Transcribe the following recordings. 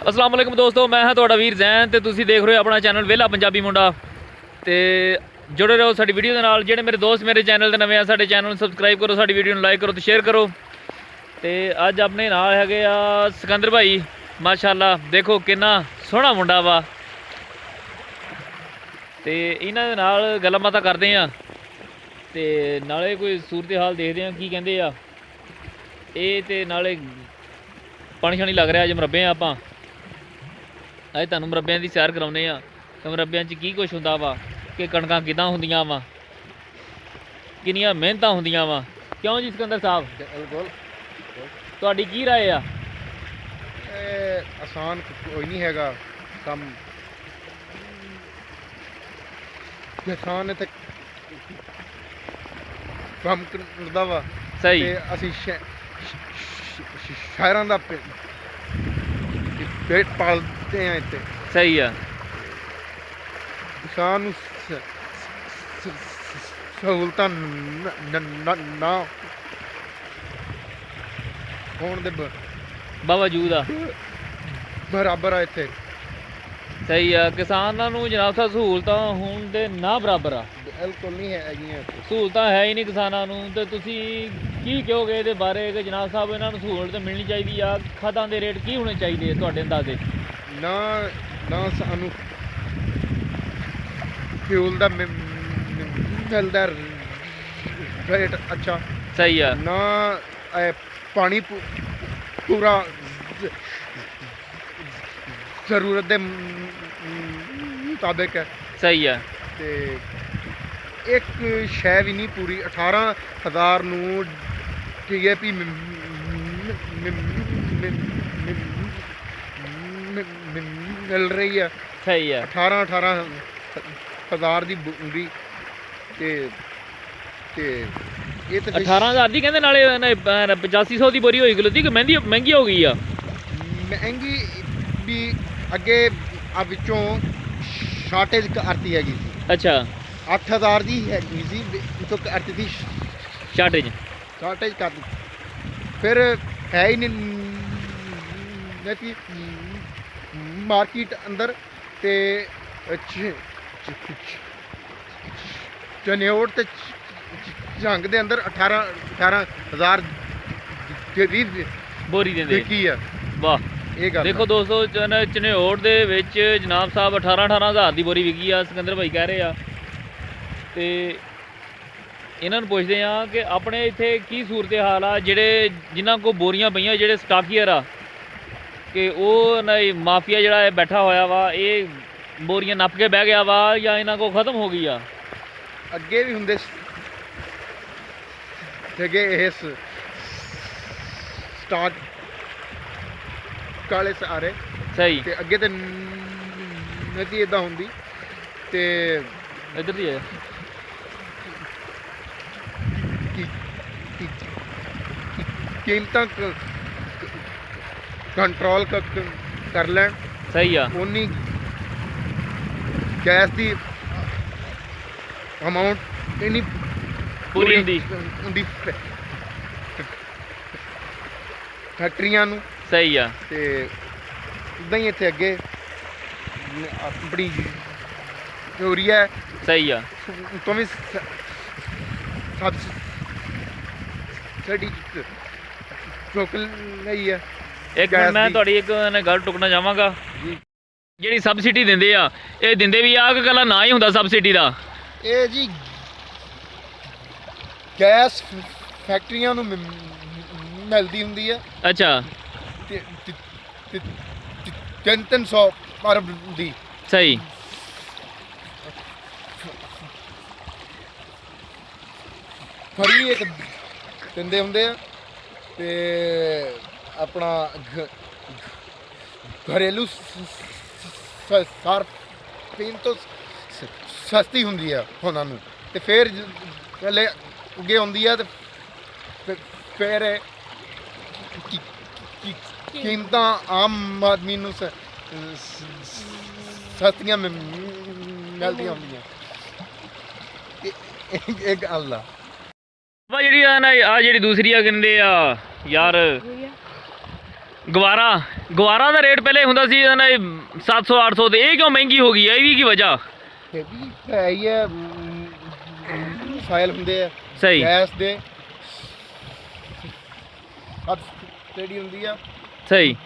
अस्सलाम वालेकुम दोस्तों, मैं हाँ तुहाडा वीर जैन ते तुसीं देख रहे हो अपना चैनल वेला पंजाबी मुंडा। ते जुड़े रहो साडी वीडियो दे नाल। जेहड़े मेरे दोस्त मेरे चैनल दे नवे आ, साडे चैनल नूं सबसक्राइब करो, साडी वीडियो नूं लाइक करो ते शेयर करो। ते अज अपने नाल हैगे आ सिकंदर भाई, माशाअल्लाह देखो किन्ना सोहना मुंडा वा। ते इन्हां दे नाल गल्लां बातां करदे आ ते नाले कोई सूरत हाल देखदे आ की कहंदे आ। ਇਹ ਤੇ ਨਾਲੇ ਪਾਣੀ ਸ਼ਾਣੀ ਲੱਗ ਰਿਹਾ। ਅੱਜ ਮਰੱਬੇ ਆ ਆਪਾਂ, ਅੱਜ ਤੁਹਾਨੂੰ ਮਰੱਬਿਆਂ ਦੀ ਸੈਰ ਕਰਾਉਂਦੇ ਆ ਕਿ ਮਰੱਬਿਆਂ 'ਚ ਕੀ ਕੁਛ ਹੁੰਦਾ ਵਾ, ਕਿ ਕਣਕਾਂ ਕਿੱਦਾਂ ਹੁੰਦੀਆਂ ਵਾ, ਕਿੰਨੀਆਂ ਮਿਹਨਤਾਂ ਹੁੰਦੀਆਂ ਵਾ। ਕਿਉਂ ਜੀ ਸਿਕੰਦਰ ਸਾਹਿਬ, ਤੁਹਾਡੀ ਕੀ ਰਾਏ ਆ? ਆਸਾਨ ਕੋਈ ਨਹੀਂ ਹੈਗਾ ਕੰਮ, ਆਸਾਨ ਹੈ ਤੇ ਕੰਮ ਕਰਦਾ ਵਾ। ਸਹੀ। ਤੇ ਅਸੀਂ ਸ਼ਹਿਰਾਂ ਦਾ ਪੇਟ ਪਾਲਦੇ ਆ ਇੱਥੇ। ਸਹੀ ਆ। ਕਿਸਾਨ ਨੂੰ ਸਹੂਲਤਾਂ ਨਾ ਹੋਣ ਦੇ ਬਾਵਜੂਦ ਆ ਬਰਾਬਰ ਆ ਇੱਥੇ। ਸਹੀ ਆ। ਕਿਸਾਨਾਂ ਨੂੰ ਜਨਾਬ ਸਾਹਿਬ ਸਹੂਲਤਾਂ ਹੋਣ ਦੇ ਨਾ ਬਰਾਬਰ ਆ। ਬਿਲਕੁਲ ਨਹੀਂ ਹੈਗੀਆਂ ਇੱਥੇ ਸਹੂਲਤਾਂ ਹੈ ਹੀ ਨਹੀਂ ਕਿਸਾਨਾਂ ਨੂੰ। ਤੇ ਤੁਸੀਂ ਕੀ ਕਹੋਗੇ ਇਹਦੇ ਬਾਰੇ ਕਿ ਜਨਾਬ ਸਾਹਿਬ ਇਹਨਾਂ ਨੂੰ ਸਹੂਲਤ ਮਿਲਣੀ ਚਾਹੀਦੀ ਆ? ਖਾਦਾਂ ਦੇ ਰੇਟ ਕੀ ਹੋਣੇ ਚਾਹੀਦੇ ਆ ਤੁਹਾਡੇ ਅੰਦਾਜ਼ੇ? ਨਾ ਸਾਨੂੰ ਫਿਊਲ ਦਾ ਮਿਲਦਾ ਰੇਟ ਅੱਛਾ। ਸਹੀ ਆ। ਨਾ ਪਾਣੀ ਪੂਰਾ ਜ਼ਰੂਰਤ ਦੇ ਮੁਤਾਬਿਕ ਹੈ। ਸਹੀ ਆ। ਤੇ ਇੱਕ ਸ਼ੈ ਵੀ ਨਹੀਂ ਪੂਰੀ। 18,000 ਨੂੰ TAP ਮਿਲ ਰਹੀ ਹੈ। ਸਹੀ ਆ। 18,000 ਦੀ ਬੂੰਦੀ ਤੇ ਇਹ ਤਾਂ 18,000 ਦੀ ਕਹਿੰਦੇ। ਨਾਲੇ 8500 ਦੀ ਬੋਰੀ ਹੋਈ ਗਲਤੀ ਕਿ ਮਹਿੰਗੀ ਹੋ ਗਈ ਆ। ਮਹਿੰਗੀ ਵੀ ਅੱਗੇ ਆ ਵਿੱਚੋਂ ਸ਼ਾਰਟੇਜ ਕਰਤੀ ਹੈਗੀ ਸੀ। ਅੱਛਾ। 8,000 ਦੀ ਹੈਗੀ ਸੀ, ਵਿੱਚੋਂ ਕਰਤੀ ਸੀ ਸ਼ਾਰਟੇਜ ਕਰ ਦਿੱਤੀ। ਫਿਰ ਹੈ ਹੀ ਨਹੀਂ ਮਾਰਕੀਟ ਅੰਦਰ। ਤੇ ਚਨਿਓੜ ਤੇ ਝੰਗ ਦੇ ਅੰਦਰ 18,000 ਦੀ ਬੋਰੀ ਦਿੰਦੇ ਕੀ ਆ। ਵਾਹ। ਇਹ ਗੱਲ ਦੇਖੋ ਦੋਸਤੋ, ਚਨਿਓੜ ਦੇ ਵਿੱਚ ਜਨਾਬ ਸਾਹਿਬ 18,000 ਦੀ ਬੋਰੀ ਵਿਕੀ ਆ। ਸਿਕੰਦਰ ਭਾਈ ਕਹਿ ਰਹੇ ਆ। ਤੇ ਇਹਨਾਂ ਨੂੰ ਪੁੱਛਦੇ ਆ ਕਿ ਆਪਣੇ ਇੱਥੇ ਕੀ ਸੂਰਤ ਹਾਲ ਆ, ਜਿਹੜੇ ਜਿਨ੍ਹਾਂ ਕੋਲ ਬੋਰੀਆਂ ਪਈਆਂ, ਜਿਹੜੇ ਸਟਾਕੀਅਰ ਆ, ਕਿ ਉਹ ਮਾਫੀਆ ਜਿਹੜਾ ਇਹ ਬੈਠਾ ਹੋਇਆ ਵਾ, ਇਹ ਬੋਰੀਆਂ ਨੱਪ ਕੇ ਬਹਿ ਗਿਆ ਵਾ ਜਾਂ ਇਹਨਾਂ ਕੋਲ ਖਤਮ ਹੋ ਗਈ ਆ? ਅੱਗੇ ਵੀ ਹੁੰਦੇ ਸੀਗੇ ਇਹ ਸਟਾਕ ਕਾਲੇ ਸਾਰੇ। ਸਹੀ। ਤੇ ਅੱਗੇ ਤੇ ਨਹੀਂ ਇਦਾਂ ਹੁੰਦੀ। ਤੇ ਇੱਧਰ ਦੀ ਹੈ। ਕੀਮਤਾਂ ਕੰਟਰੋਲ ਕਰ ਲੈਣ। ਸਹੀ ਆ। ਉਨੀ ਗੈਸ ਦੀ ਅਮਾਉਂਟ ਇੰਨੀ ਪੂਰੀ ਹੁੰਦੀ ਫੈਕਟਰੀਆਂ ਨੂੰ। ਸਹੀ ਆ। ਤੇ ਇੱਦਾਂ ਹੀ ਇੱਥੇ ਅੱਗੇ ਆਪਣੀ ਯੂਰੀਆ ਸਹੀ ਆ। ਤੋਂ ਵੀ ਸਬਸਿਡੀ ਚੁੱਕ ਲਈ ਹੈ। ਇੱਕ ਮਿੰਟ, ਮੈਂ ਤੁਹਾਡੀ ਇੱਕ ਗੱਲ ਟੁਕਣਾ ਚਾਹਾਂਗਾ। ਜਿਹੜੀ ਸਬਸਿਡੀ ਦਿੰਦੇ ਆ, ਇਹ ਦਿੰਦੇ ਵੀ ਆ ਕਿ ਇਕੱਲਾ ਨਾ ਹੀ ਹੁੰਦਾ ਸਬਸਿਡੀ ਦਾ? ਇਹ ਜੀ ਗੈਸ ਫੈਕਟਰੀਆਂ ਨੂੰ ਮਿਲਦੀ ਹੁੰਦੀ ਹੈ। ਅੱਛਾ। 300 ਅਰਬ ਦੀ। ਸਹੀ। ਫਰੀ ਇੱਕ ਦਿੰਦੇ ਹੁੰਦੇ ਆ। ਤੇ ਆਪਣਾ ਘਰੇਲੂ ਸਰਫੀਨ ਤੋਂ ਸਸਤੀ ਹੁੰਦੀ ਆ ਉਹਨਾਂ ਨੂੰ। ਤੇ ਫਿਰ ਪਹਿਲੇ ਅੱਗੇ ਆਉਂਦੀ ਆ। ਤੇ ਫਿਰ ਕੀਮਤਾਂ ਆਮ ਆਦਮੀ ਨੂੰ ਸਸਤੀਆਂ ਮਿਲਦੀਆਂ ਹੁੰਦੀਆਂ। ਇਹ ਗੱਲ ਆ। ਜਿਹੜੀ ਆ ਨਾ, ਆ ਜਿਹੜੀ ਦੂਸਰੀ ਆ ਕਹਿੰਦੇ ਆ ਯਾਰ ਗਵਾਰਾ ਦਾ ਰੇਟ ਪਹਿਲੇ ਹੁੰਦਾ ਸੀ 700 800 ਤੇ ਇਹ ਕਿਉਂ ਮਹਿੰਗੀ ਹੋ ਗਈ ਹੈ? ਇਹ ਵੀ ਕੀ ਵਜ੍ਹਾ? ਇਹ ਵੀ ਹੈ ਹੀ ਹੈ, ਸਾਇਲ ਹੁੰਦੇ ਆ ਸਹੀ ਗੈਸ ਦੇ ਹੱਥ ਜਿਹੜੀ ਹੁੰਦੀ ਆ ਸਹੀ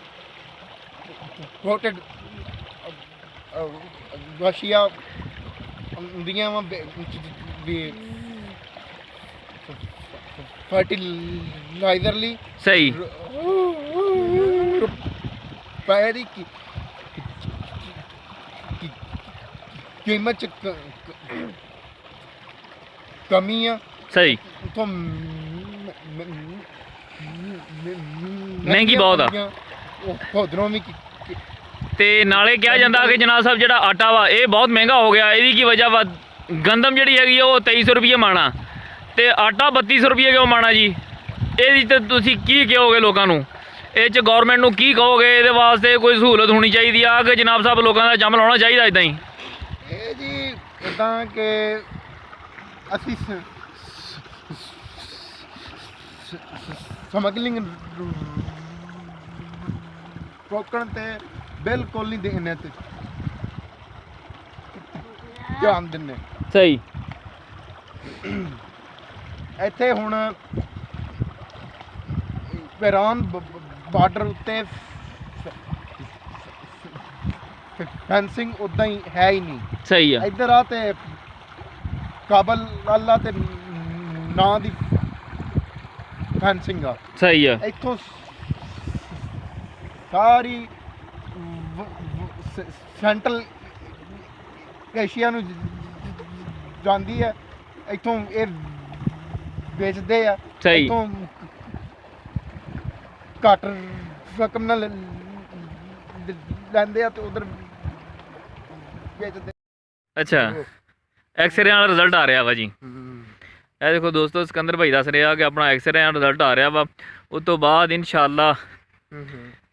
ਕੋਟਡ ਰਸ਼ੀਆ ਹੁੰਦੀਆਂ ਵਾ ਵੀ ਫਰਟੀਲਾਈਜ਼ਰ ਲਈ ਸਹੀ ਰੁਪਏ ਦੀ ਕੀਮਤ ਚ ਕਮੀ ਆ ਸਹੀ ਤੋਂ ਮਹਿੰਗੀ ਬਹੁਤ ਆ। ਉਧਰੋਂ ਵੀ ਤੇ ਨਾਲੇ ਕਿਹਾ ਜਾਂਦਾ ਕਿ ਜਨਾਬ ਸਾਹਿਬ ਜਿਹੜਾ ਆਟਾ ਵਾ ਇਹ ਬਹੁਤ ਮਹਿੰਗਾ ਹੋ ਗਿਆ। ਇਹਦੀ ਕੀ ਵਜ੍ਹਾ ਵਾ? ਗੰਦਮ ਜਿਹੜੀ ਹੈਗੀ ਆ ਉਹ 2300 ਰੁਪਏ ਮਾਣਾ ਤੇ ਆਟਾ 3200 ਰੁਪਏ ਕਿਉਂ ਮਾਣਾ ਜੀ? ਇਹਦੀ ਤੇ ਤੁਸੀਂ ਕੀ ਕਹੋਗੇ ਲੋਕਾਂ ਨੂੰ? ਇਹ 'ਚ ਗੌਰਮੈਂਟ ਨੂੰ ਕੀ ਕਹੋਗੇ? ਇਹਦੇ ਵਾਸਤੇ ਕੋਈ ਸਹੂਲਤ ਹੋਣੀ ਚਾਹੀਦੀ ਆ ਕਿ ਜਨਾਬ ਸਾਹਿਬ ਲੋਕਾਂ ਦਾ ਜੰਮ ਲਾਉਣਾ ਚਾਹੀਦਾ ਇਦਾਂ ਹੀ? ਇਹ ਜੀ ਇੱਦਾਂ ਕਿ ਅਸੀਂ ਸਮਗਲਿੰਗ ਰੋਕਣ ਤੇ ਬਿਲਕੁਲ ਨਹੀਂ ਦੇਣੇ ਤੇ ਧਿਆਨ ਦਿੰਦੇ। ਸਹੀ ਇੱਥੇ ਹੁਣ ਇਰਾਨ ਬਾਰਡਰ ਉੱਤੇ ਫੈਂਸਿੰਗ ਉਦਾਂ ਹੀ ਹੈ ਹੀ ਨਹੀਂ। ਸਹੀ ਆ ਇੱਧਰ ਆ ਤੇ ਕਾਬਲ ਅੱਲਾ ਤੇ ਨਾਂ ਦੀ ਫੈਂਸਿੰਗ ਆ। ਸਹੀ ਆ ਇੱਥੋਂ ਸਾਰੀ ਸੈਂਟਰਲ ਏਸ਼ੀਆ ਨੂੰ ਜਾਂਦੀ ਹੈ। ਇੱਥੋਂ ਇਹ ਵੇਚਦੇ ਆ। ਸਹੀ ਇੱਥੋਂ ਘੱਟ ਰਕਮ ਨਾਲ ਲੈਂਦੇ ਆ ਤੇ ਉਧਰ ਵੇਚਦੇ। ਅੱਛਾ ਐਕਸਰੇ ਨਾਲ ਰਿਜ਼ਲਟ ਆ ਰਿਹਾ ਵਾ ਜੀ। ਇਹ ਦੇਖੋ ਦੋਸਤੋ ਸਿਕੰਦਰ ਭਾਈ ਦੱਸ ਰਿਹਾ ਕਿ ਆਪਣਾ ਐਕਸਰੇ ਨਾਲ ਰਿਜ਼ਲਟ ਆ ਰਿਹਾ ਵਾ। ਉਸ ਤੋਂ ਬਾਅਦ ਇਨਸ਼ਾਅੱਲਾ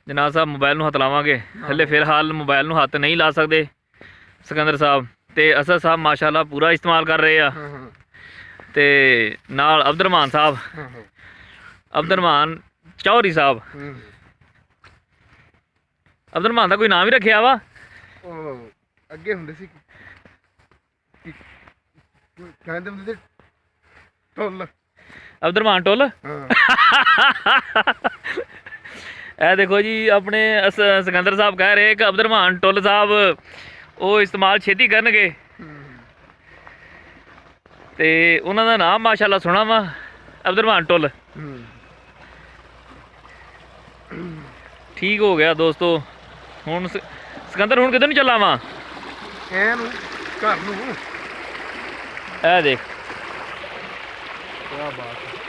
ਜਨਾਬ ਸਾਹਿਬ ਮੋਬਾਈਲ ਨੂੰ ਹੱਥ ਲਾਵਾਂਗੇ। ਹਲੇ ਫਿਲਹਾਲ ਮੋਬਾਈਲ ਨੂੰ ਹੱਥ ਨਹੀਂ ਲਾ ਸਕਦੇ ਸਿਕੰਦਰ ਸਾਹਿਬ ਤੇ ਅਸਦ ਸਾਹਿਬ ਮਾਸ਼ਾਅੱਲਾ ਪੂਰਾ ਇਸਤੇਮਾਲ ਕਰ ਰਹੇ ਆ ਤੇ ਨਾਲ ਅਬਦੁਰਰਹਿਮਾਨ ਸਾਹਿਬ ਅਬਦੁਰਰਹਿਮਾਨ ਚੌਧਰੀ ਸਾਹਿਬ। ਅਬਦੁਰਰਹਿਮਾਨ ਦਾ ਕੋਈ ਨਾਮ ਵੀ ਰੱਖਿਆ ਵਾ? ਉਹ ਅੱਗੇ ਹੁੰਦੇ ਸੀ ਕਹਿੰਦੇ ਹੁੰਦੇ ਸੀ ਟੁੱਲ। ਅਬਦੁਰਰਹਿਮਾਨ ਟੁੱਲ। ਇਹ ਦੇਖੋ ਜੀ ਆਪਣੇ ਸਿਕੰਦਰ ਸਾਹਿਬ ਕਹਿ ਰਹੇ ਕਿ ਅਬਦੁਰਰਹਿਮਾਨ ਟੁੱਲ ਸਾਹਿਬ ਉਹ ਇਸਤੇਮਾਲ ਛੇਤੀ ਕਰਨਗੇ ਤੇ ਉਹਨਾਂ ਦਾ ਨਾਮ ਮਾਸ਼ਾਅੱਲਾ ਸੁਣਾ ਵਾ ਅਬਦੁਰਰਹਿਮਾਨ ਟੁੱਲ। ਠੀਕ ਹੋ ਗਿਆ ਦੋਸਤੋ। ਹੁਣ ਸਿਕੰਦਰ ਹੁਣ ਕਿੱਧਰ ਨੂੰ ਚੱਲਾਂ ਵਾ? ਐਨੂੰ ਘਰ ਨੂੰ। ਇਹ ਦੇਖ ਕਿਆ ਬਾਤ ਹੈ।